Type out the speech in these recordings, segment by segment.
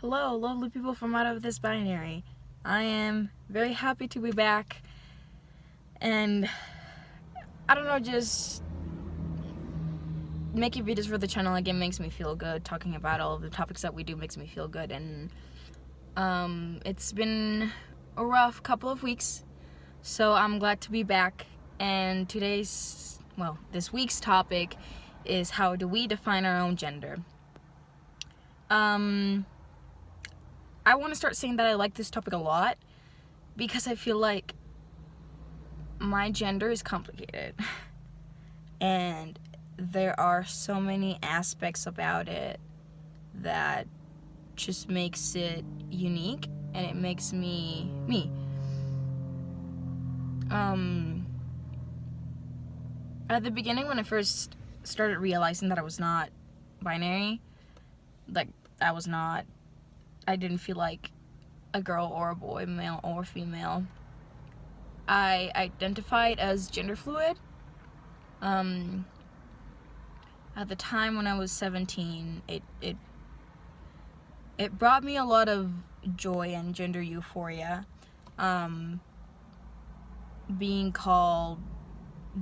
Hello, lovely people from out of this binary. I am very happy to be back, and I don't know, just making videos for the channel again makes me feel good. Talking about all of the topics that we do makes me feel good, and it's been a rough couple of weeks, so I'm glad to be back. And this week's topic is, how do we define our own gender? I want to start saying that I like this topic a lot because I feel like my gender is complicated and there are so many aspects about it that just makes it unique, and it makes me me. At the beginning, when I first started realizing that I was not binary, like I didn't feel like a girl or a boy, male or female. I identified as gender fluid. At the time when I was 17, it brought me a lot of joy and gender euphoria. Being called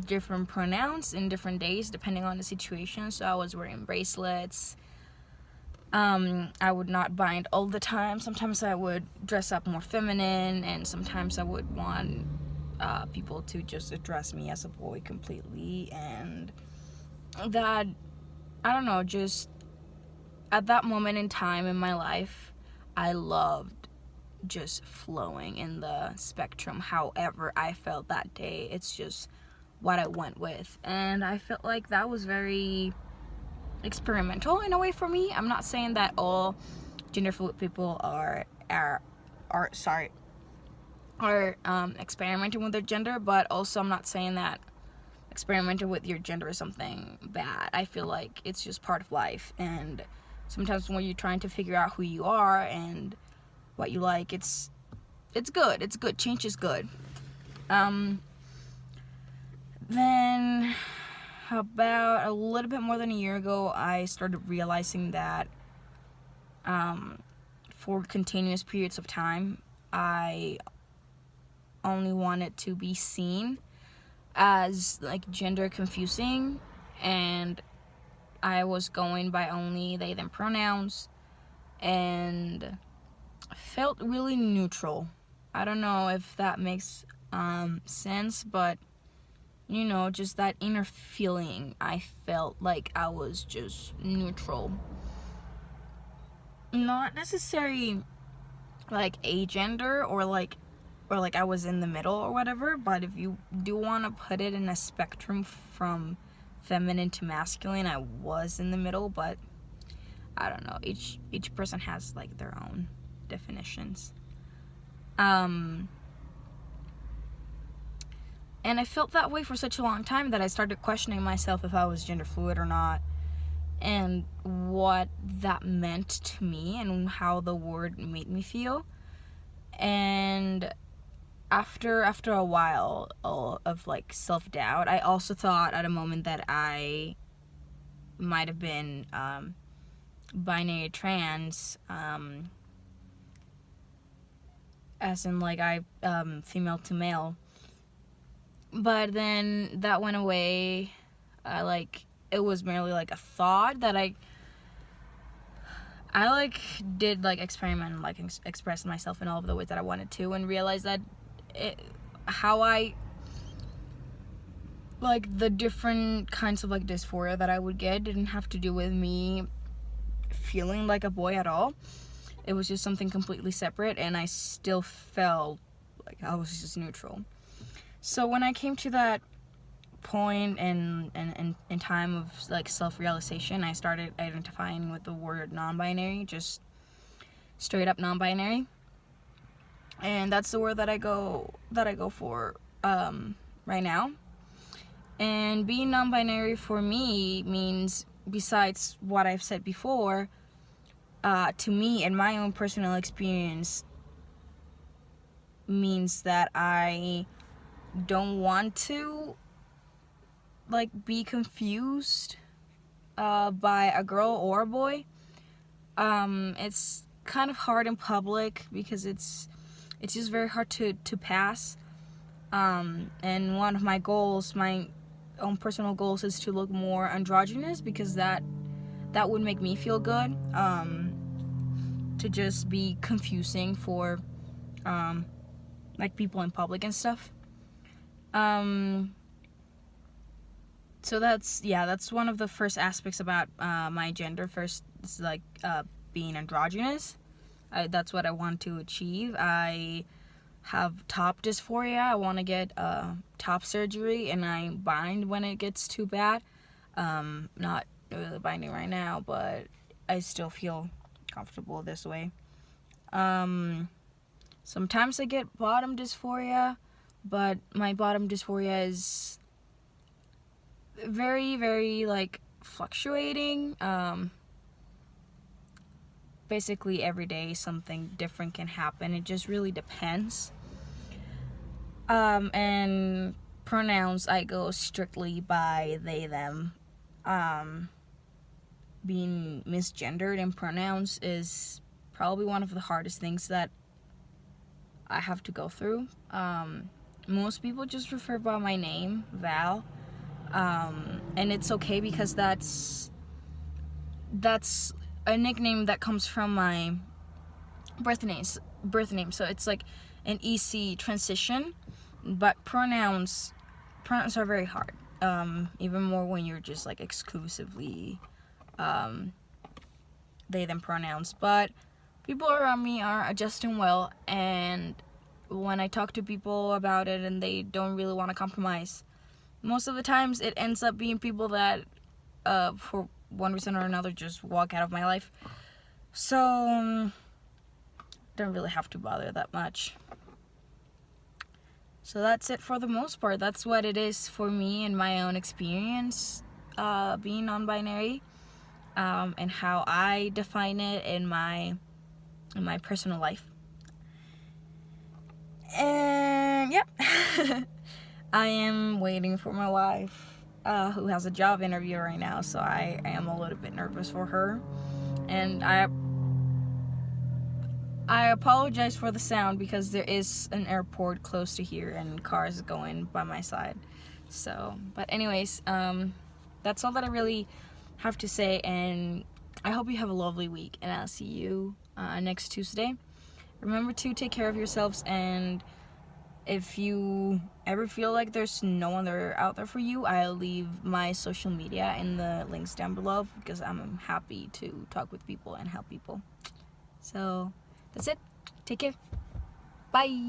different pronouns in different days depending on the situation. So I was wearing bracelets. I would not bind all the time. Sometimes I would dress up more feminine, and sometimes I would want people to just address me as a boy completely. And that, I don't know, just at that moment in time in my life, I loved just flowing in the spectrum. However I felt that day, it's just what I went with, and I felt like that was very experimental in a way for me. I'm not saying that all gender fluid people are experimenting with their gender, but also I'm not saying that experimenting with your gender is something bad. I feel like it's just part of life, and sometimes when you're trying to figure out who you are and what you like, it's good. It's good. Change is good. Then about a little bit more than a year ago, I started realizing that for continuous periods of time, I only wanted to be seen as like gender confusing, and I was going by only they them pronouns and felt really neutral. I don't know if that makes sense, but you know, just that inner feeling, I felt like I was just neutral. Not necessarily like a gender or like I was in the middle or whatever, but if you do want to put it in a spectrum from feminine to masculine, I was in the middle, but I don't know, each person has like their own definitions. And I felt that way for such a long time that I started questioning myself if I was gender fluid or not, and what that meant to me and how the word made me feel. And after a while of like self-doubt, I also thought at a moment that I might have been binary trans, as in like I female to male. But then that went away. It was merely like a thought that I did experiment and express myself in all of the ways that I wanted to, and realized that the different kinds of dysphoria that I would get didn't have to do with me feeling like a boy at all. It was just something completely separate, and I still felt like I was just neutral. So when I came to that point in time of self-realization, I started identifying with the word non-binary, just straight up non-binary, and that's the word that I go for right now. And being non-binary for me means, besides what I've said before, to me and my own personal experience, means that I don't want to be confused by a girl or a boy. It's kind of hard in public because it's just very hard to pass. And one of my goals, my own personal goals, is to look more androgynous, because that would make me feel good. To just be confusing for like people in public and stuff. So that's one of the first aspects about my gender. First, it's like being androgynous. That's what I want to achieve. I have top dysphoria. I want to get top surgery, and I bind when it gets too bad. Not really binding right now, but I still feel comfortable this way. Sometimes I get bottom dysphoria, but my bottom dysphoria is very, very like fluctuating. Basically every day something different can happen. It just really depends. And pronouns, I go strictly by they, them. Being misgendered in pronouns is probably one of the hardest things that I have to go through. Most people just refer by my name, Val. And it's okay, because that's a nickname that comes from my birth name. So it's like an easy transition. But pronouns are very hard. Even more when you're just like exclusively they, them pronouns. But people around me are adjusting well, and when I talk to people about it and they don't really want to compromise, most of the times it ends up being people that for one reason or another just walk out of my life. So don't really have to bother that much. So that's it for the most part. That's what it is for me in my own experience being non-binary, and how I define it in my personal life. And yep. I am waiting for my wife, who has a job interview right now, so I am a little bit nervous for her. And I apologize for the sound, because there is an airport close to here and cars going by my side. So, but anyways, that's all that I really have to say, and I hope you have a lovely week, and I'll see you next Tuesday. Remember to take care of yourselves, and if you ever feel like there's no one there out there for you, I'll leave my social media in the links down below, because I'm happy to talk with people and help people. So that's it. Take care. Bye.